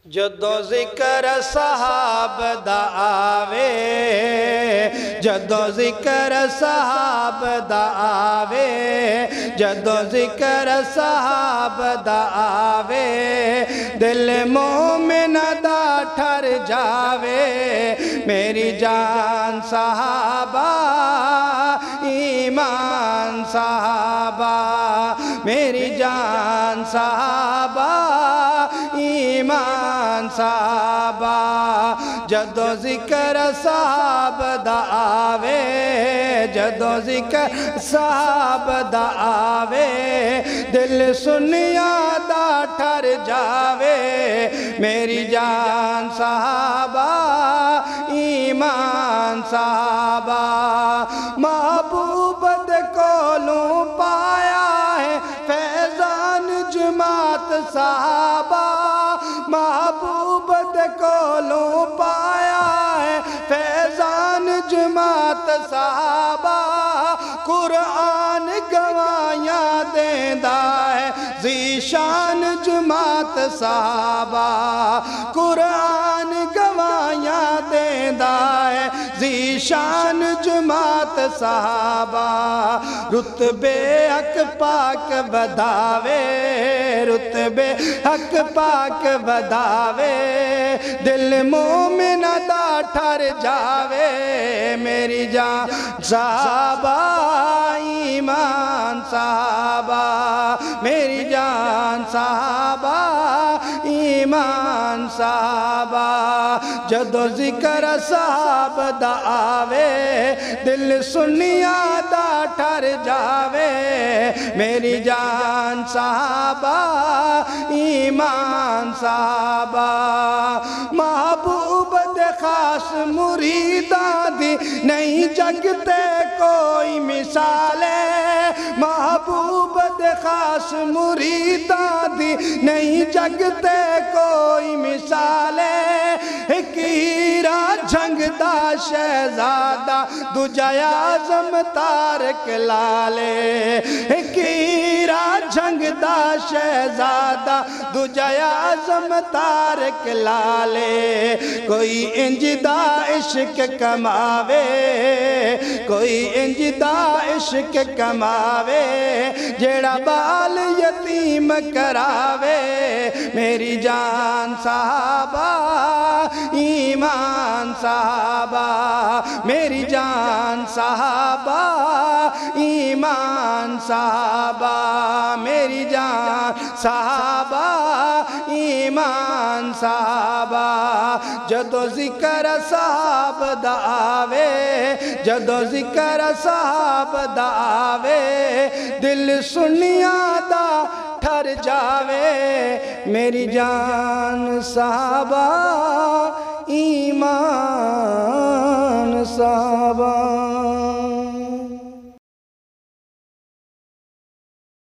جدو ذکر صحاب دا آوے جدو ذکر صحاب دا آوے جدو ذکر صحاب دا آوے دل مومن دا ٹھر جاوے میری جان صحابہ ایمان صحابہ میری جان صحابہ ایمان صحابہ جدو ذکر صحاب دا آوے جدو ذکر صحاب دا آوے دل سنیا دا ٹھر جاوے میری جان صحابہ ایمان صحابہ محبوب دے کولوں پایا ہے فیضان جماعت صحابہ محبوب دے کولوں پایا ہے فیضان جماعت صحابہ قرآن گوائیاں دیندا ہے ذیشان جماعت صحابہ قرآن گوائیاں دیندا ہے ذیشان جماعت صحابہ رتبے حق پاک بدھاوے رتبے حق پاک بدھاوے دل مومن دا ٹھر جاوے میری جان صحابہ ایمان صحابہ میری جان صحابہ ایمان صحابہ جدو ذکر صحاب دا آوے دل سنیا دا ٹھر جاوے میری جان صحابہ ایمان صحابہ محبوب دے خاص مریداں دی نہیں جگتے کوئی مثالے محبوب دے خاص مریداں دی نہیں جگتے کوئی مثالے ایک ہیرا جھنگ دا شہزادہ دوجا اعظم تارک لالے ایک ہیرا جھنگ دا شہزادہ دوجا اعظم تارک لالے کوئی انج دا عشق کماوے کوئی انج دا عشق کماوے جیڑا بال یتیم کراوے میری جان صحابہ ایمان صحابہ میری جان صحابہ ایمان صحابہ میری جان صحابہ ایمان صحابہ جدو ذکر صحاب دا آوے جدو ذکر صحاب دا آوے دل سنیا دا ٹھر جاوے میری جان صحابہ ایمان صحابہ